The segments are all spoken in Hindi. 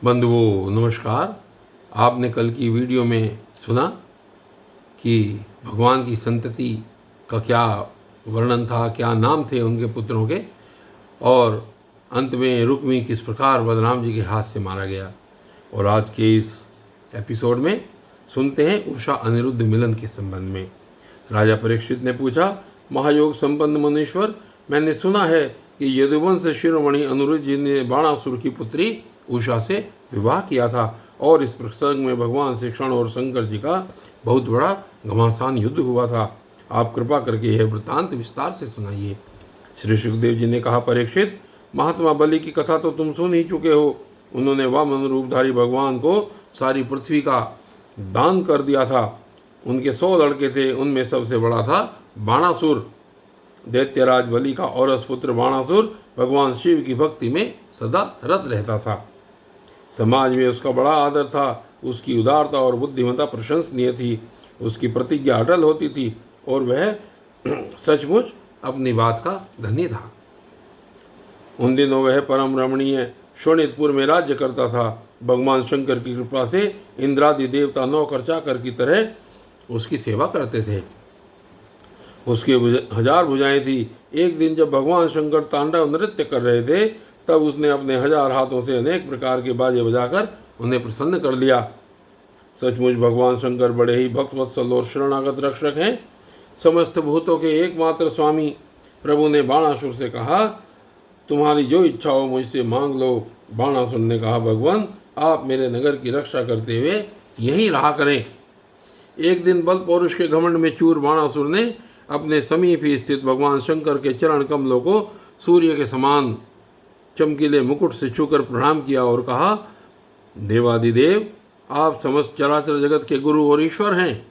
बंधुओं नमस्कार। आपने कल की वीडियो में सुना कि भगवान की संतति का क्या वर्णन था, क्या नाम थे उनके पुत्रों के, और अंत में रुक्मी किस प्रकार बलराम जी के हाथ से मारा गया। और आज के इस एपिसोड में सुनते हैं उषा अनिरुद्ध मिलन के संबंध में। राजा परीक्षित ने पूछा, महायोग संपन्न मुनीश्वर, मैंने सुना है कि यदुवंश शिरोमणि अनिरुद्ध जी ने बाणासुर की पुत्री उषा से विवाह किया था, और इस प्रसंग में भगवान श्री कृष्ण और शंकर जी का बहुत बड़ा घमासान युद्ध हुआ था। आप कृपा करके यह वृत्तांत विस्तार से सुनाइए। श्री सुखदेव जी ने कहा, परीक्षित, महात्मा बलि की कथा तो तुम सुन ही चुके हो। उन्होंने वामन रूपधारी भगवान को सारी पृथ्वी का दान कर दिया था। उनके 100 लड़के थे, उनमें सबसे बड़ा था बाणासुर। दैत्यराज बलि का औरस पुत्र बाणासुर भगवान शिव की भक्ति में सदा रत रहता था। समाज में उसका बड़ा आदर था। उसकी उदारता और बुद्धिमत्ता प्रशंसनीय थी। उसकी प्रतिज्ञा अटल होती थी और वह सचमुच अपनी बात का धनी था। उन दिनों वह परम रमणीय शोणितपुर में राज्य करता था। भगवान शंकर की कृपा से इंद्रादि देवता नौकर चाकर की तरह उसकी सेवा करते थे। उसके 1000 भुजाएं थी। एक दिन जब भगवान शंकर तांडव नृत्य कर रहे थे, तब उसने अपने 1000 हाथों से अनेक प्रकार के बाजे बजाकर उन्हें प्रसन्न कर लिया। सचमुच भगवान शंकर बड़े ही भक्तवत्सल और शरणागत रक्षक हैं। समस्त भूतों के एकमात्र स्वामी प्रभु ने बाणासुर से कहा, तुम्हारी जो इच्छा हो मुझसे मांग लो। बाणासुर ने कहा, भगवान, आप मेरे नगर की रक्षा करते हुए यहीं रहा करें। एक दिन बल पौरुष के घमंड में चूर बाणासुर ने अपने समीप ही स्थित भगवान शंकर के चरण कमलों को सूर्य के समान चमकीले मुकुट से छूकर प्रणाम किया और कहा, देवादिदेव, आप समस्त चराचर जगत के गुरु और ईश्वर हैं।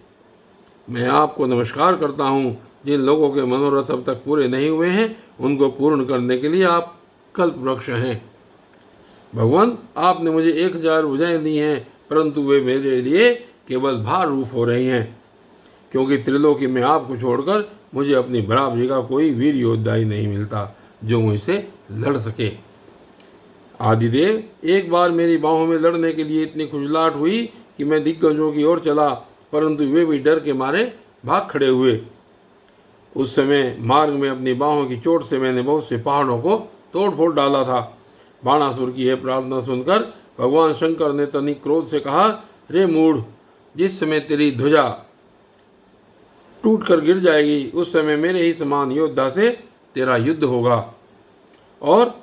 मैं आपको नमस्कार करता हूँ। जिन लोगों के मनोरथ अब तक पूरे नहीं हुए हैं, उनको पूर्ण करने के लिए आप कल्प वृक्ष हैं। भगवान, आपने मुझे 1000 भुजाएं दी हैं, परंतु वे मेरे लिए केवल भार रूप हो रही हैं, क्योंकि त्रिलोकी में आपको छोड़कर मुझे अपनी बराबरी का कोई वीर योद्धा ही नहीं मिलता जो मुझसे लड़ सके। आदिदेव, एक बार मेरी बाहों में लड़ने के लिए इतनी खुजलाहट हुई कि मैं दिग्गजों की ओर चला, परंतु वे भी डर के मारे भाग खड़े हुए। उस समय मार्ग में अपनी बाहों की चोट से मैंने बहुत से पहाड़ों को तोड़ फोड़ डाला था। बाणासुर की यह प्रार्थना सुनकर भगवान शंकर ने तनिक क्रोध से कहा, रे मूढ़, जिस समय तेरी ध्वजा टूट कर गिर जाएगी, उस समय मेरे ही समान योद्धा से तेरा युद्ध होगा, और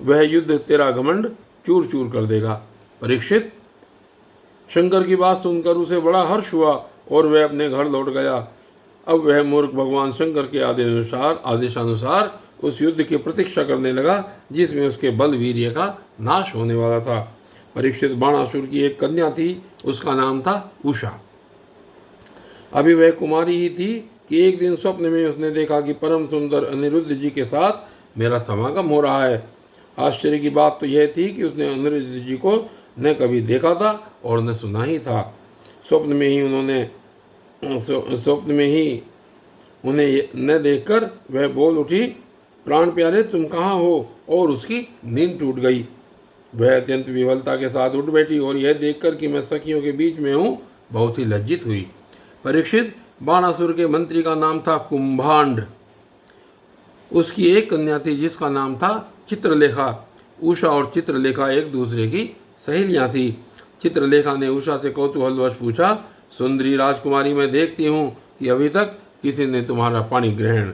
वह युद्ध तेरा घमंड चूर चूर कर देगा। परीक्षित, शंकर की बात सुनकर उसे बड़ा हर्ष हुआ और वह अपने घर लौट गया। अब वह मूर्ख भगवान शंकर के आदेशानुसार उस युद्ध की प्रतीक्षा करने लगा जिसमें उसके बल वीर्य का नाश होने वाला था। परीक्षित, बाणासुर की एक कन्या थी, उसका नाम था उषा। अभी वह कुमारी ही थी कि एक दिन स्वप्न में उसने देखा कि परम सुंदर अनिरुद्ध जी के साथ मेरा समागम हो रहा है। आश्चर्य की बात तो यह थी कि उसने अनिरुद्ध जी को न कभी देखा था और न सुना ही था। स्वप्न में ही उन्हें न देखकर वह बोल उठी, प्राण प्यारे, तुम कहाँ हो? और उसकी नींद टूट गई। वह अत्यंत विवलता के साथ उठ बैठी और यह देखकर कि मैं सखियों के बीच में हूँ, बहुत ही लज्जित हुई। परीक्षित, बाणासुर के मंत्री का नाम था कुंभांड। उसकी एक कन्या थी जिसका नाम था चित्रलेखा। उषा और चित्रलेखा एक दूसरे की सहेलियां थी। चित्रलेखा ने उषा से कौतूहलवश पूछा, सुंदरी राजकुमारी, मैं देखती हूँ कि अभी तक किसी ने तुम्हारा पाणी ग्रहण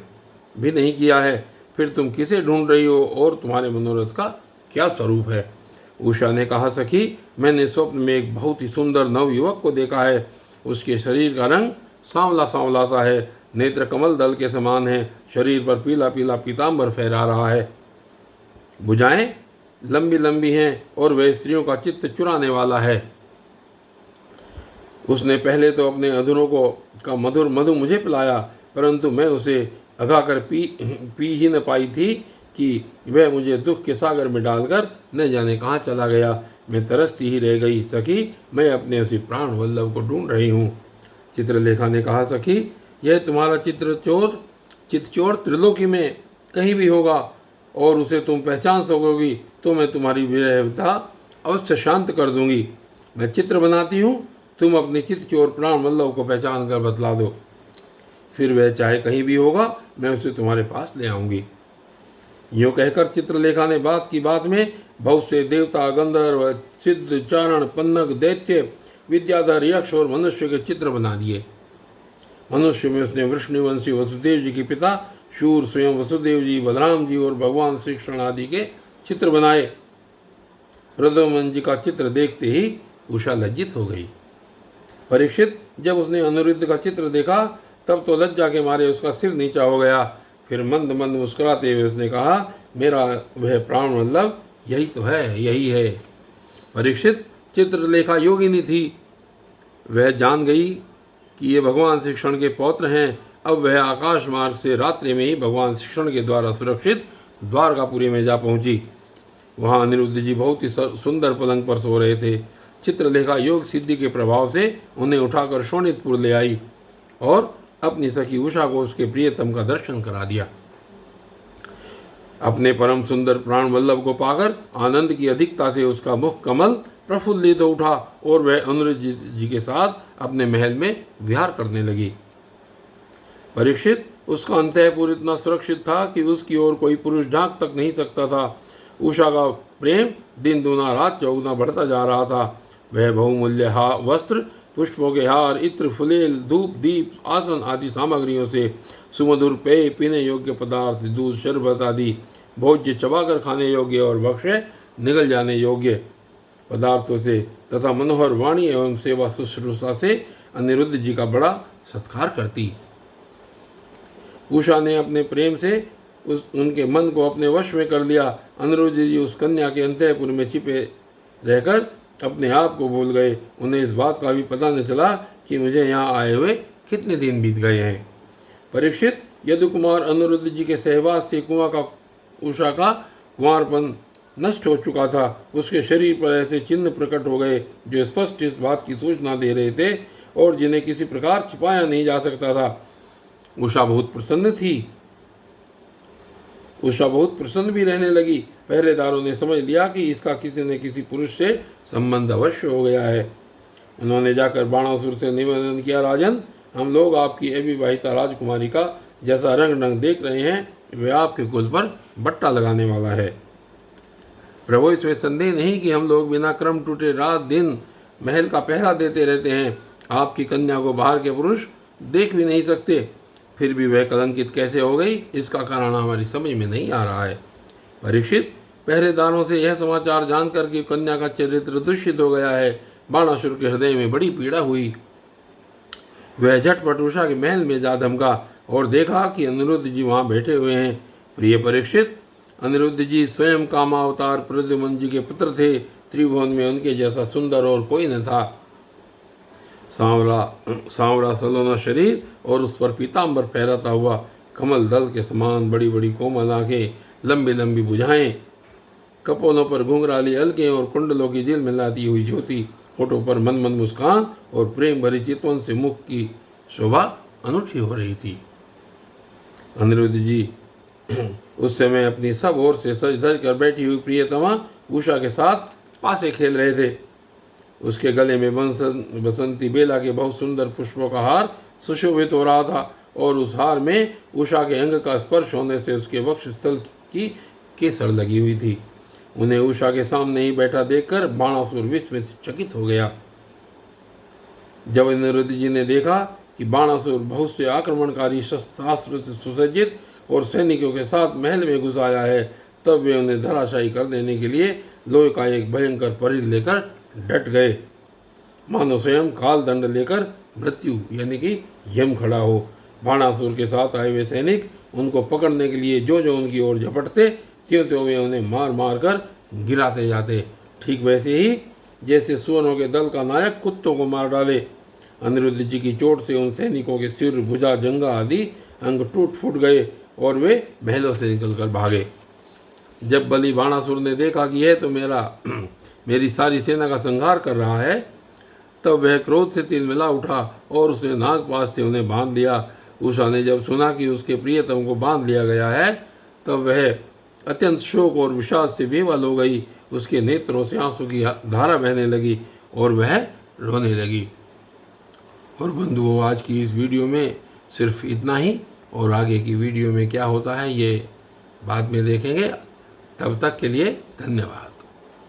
भी नहीं किया है, फिर तुम किसे ढूंढ रही हो और तुम्हारे मनोरथ का क्या स्वरूप है? उषा ने कहा, सखी, मैंने स्वप्न में एक बहुत ही सुंदर नवयुवक को देखा है। उसके शरीर का रंग सांवला सांवला सा है, नेत्र कमल दल के समान है, शरीर पर पीला पीला पीताम्बर फहरा रहा है, भुजाएं लंबी लंबी हैं और वह स्त्रियों का चित्त चुराने वाला है। उसने पहले तो अपने अधरों का मधुर मधु मुझे पिलाया, परंतु मैं उसे अघाकर पी ही न पाई थी कि वह मुझे दुख के सागर में डालकर न जाने कहाँ चला गया। मैं तरसती ही रह गई। सखी, मैं अपने उसी प्राण वल्लभ को ढूंढ रही हूँ। चित्रलेखा ने कहा, सखी, यह तुम्हारा चितचोर त्रिलोकी में कहीं भी होगा और उसे तुम पहचान सकोगी तो मैं तुम्हारी विरह व्यथा अवश्य शांत कर दूंगी। मैं चित्र बनाती हूँ, तुम अपने चित्त चोर प्राण वल्लभ को पहचान कर बतला दो, फिर वह चाहे कहीं भी होगा, मैं उसे तुम्हारे पास ले आऊंगी। यूँ कहकर चित्रलेखा ने बात की बात में बहुत से देवता, गंधर्व, सिद्ध, चारण, पन्नग, दैत्य, विद्याधर, यक्ष और मनुष्य के चित्र बना दिए। मनुष्य में उसने वृष्णिवंशी वसुदेव जी के पिता शूर, स्वयं वसुदेव जी, बलराम जी और भगवान श्री कृष्ण आदि के चित्र बनाए। प्रद्युम्न जी का चित्र देखते ही उषा लज्जित हो गई। परीक्षित, जब उसने अनिरुद्ध का चित्र देखा तब तो लज्जा के मारे उसका सिर नीचा हो गया। फिर मंद मंद मुस्कुराते हुए उसने कहा, मेरा वह प्राण वल्लभ यही तो है, यही है। परीक्षित, चित्रलेखा योगिनी थी। वह जान गई कि ये भगवान श्री कृष्ण के पौत्र हैं। अब वह आकाश मार्ग से रात्रि में ही भगवान श्री कृष्ण के द्वारा सुरक्षित द्वारकापुरी में जा पहुंची। वहाँ अनिरुद्ध जी बहुत ही सुंदर पलंग पर सो रहे थे। चित्रलेखा योग सिद्धि के प्रभाव से उन्हें उठाकर शोणितपुर ले आई और अपनी सखी उषा को उसके प्रियतम का दर्शन करा दिया। अपने परम सुंदर प्राण वल्लभ को पाकर आनंद की अधिकता से उसका मुख कमल प्रफुल्लित हो उठा और वह अनिरुद्ध जी के साथ अपने महल में विहार करने लगी। परीक्षित, उसका अंतःपुर इतना सुरक्षित था कि उसकी ओर कोई पुरुष झांक तक नहीं सकता था। उषा का प्रेम दिन दूना रात चौगुना बढ़ता जा रहा था। वह बहुमूल्य वस्त्र, पुष्पों के हार, इत्र, फुलेल, धूप, दीप, आसन आदि सामग्रियों से सुमधुर पेय, पीने योग्य पदार्थ, दूध, शरबत आदि भोज्य, चबाकर खाने योग्य और भक्ष्य निगल जाने योग्य पदार्थों से तथा मनोहर वाणी एवं सेवा शुश्रूषा से अनिरुद्ध जी का बड़ा सत्कार करती। उषा ने अपने प्रेम से उनके मन को अपने वश में कर लिया। अनिरुद्ध जी उस कन्या के अंतःपुर में छिपे रहकर अपने आप को भूल गए। उन्हें इस बात का भी पता न चला कि मुझे यहाँ आए हुए कितने दिन बीत गए हैं। परीक्षित, यदु कुमार अनिरुद्ध जी के सहवास से उषा का कुंवारपन नष्ट हो चुका था। उसके शरीर पर ऐसे चिन्ह प्रकट हो गए जो स्पष्ट इस बात की सूचना दे रहे थे और जिन्हें किसी प्रकार छिपाया नहीं जा सकता था। उषा बहुत प्रसन्न थी। उषा बहुत प्रसन्न भी रहने लगी। पहरेदारों ने समझ लिया कि इसका किसी न किसी पुरुष से संबंध अवश्य हो गया है। उन्होंने जाकर बाणासुर से निवेदन किया, राजन, हम लोग आपकी अविवाहिता राजकुमारी का जैसा रंग ढंग देख रहे हैं वह आपके कुल पर बट्टा लगाने वाला है। प्रभु, इसमें संदेह नहीं कि हम लोग बिना क्रम टूटे रात दिन महल का पहरा देते रहते हैं। आपकी कन्या को बाहर के पुरुष देख भी नहीं सकते, फिर भी वह कलंकित कैसे हो गई, इसका कारण हमारी समझ में नहीं आ रहा है। परीक्षित, पहरेदारों से यह समाचार जानकर कि कन्या का चरित्र दूषित हो गया है, बाणासुर के हृदय में बड़ी पीड़ा हुई। वह झटपट उषा के महल में जा धमका और देखा कि अनिरुद्ध जी वहाँ बैठे हुए हैं। प्रिय परीक्षित, अनिरुद्ध जी स्वयं कामावतार प्रद्युम्न जी के पुत्र थे। त्रिभुवन में उनके जैसा सुंदर और कोई न था। सांवरा सलोना शरीर और उस पर पीताम्बर फहराता हुआ कमल दल के समान बड़ी बड़ी कोमल आंखें, लंबी लंबी भुजाएं, कपोलों पर घुंघराली अलकें और कुंडलों की दिल मिलाती हुई ज्योति, होठों पर मन मन मुस्कान और प्रेम भरी चितवन से मुख की शोभा अनूठी हो रही थी। अनिरुद्ध जी उस समय अपनी सब ओर से सज धज कर बैठी हुई प्रियतमा उषा के साथ पासे खेल रहे थे। उसके गले में बसंती बेला के बहुत सुंदर पुष्पों का हार सुशोभित हो रहा था और उस हार में उषा के अंग का स्पर्श होने से उसके वक्ष स्थल की केसर लगी हुई थी। उन्हें उषा के सामने ही बैठा देखकर बाणासुर विस्मित चकित हो गया। जब अनिरुद्ध जी ने देखा कि बाणासुर बहुत से आक्रमणकारी शस्त्रास्त्र से सुसज्जित और सैनिकों के साथ महल में घुस आया है, तब वे उन्हें धराशायी कर देने के लिए लोहे का एक भयंकर परिघ लेकर डट गए, मानो स्वयं काल दंड लेकर मृत्यु यानी कि यम खड़ा हो। बाणासुर के साथ आए हुए सैनिक उनको पकड़ने के लिए जो जो उनकी ओर झपटते, त्यों त्यों वे उन्हें मार मार कर गिराते जाते। ठीक वैसे ही जैसे सुअरों के दल का नायक कुत्तों को मार डाले। अनिरुद्ध जी की चोट से उन सैनिकों के सिर, भुजा, जंगा आदि अंग टूट फूट गए और वे महलों से निकलकर भागे। जब बलि बाणासुर ने देखा कि यह तो मेरी सारी सेना का संहार कर रहा है, तब वह क्रोध से तिलमिला उठा और उसने नागपाश से उन्हें बांध लिया। उषा ने जब सुना कि उसके प्रियतम को बांध लिया गया है, तब वह अत्यंत शोक और विषाद से बेवल हो गई उसके नेत्रों से आंसू की धारा बहने लगी और वह रोने लगी। और बंधुओं, आज की इस वीडियो में सिर्फ इतना ही, और आगे की वीडियो में क्या होता है ये बाद में देखेंगे। तब तक के लिए धन्यवाद।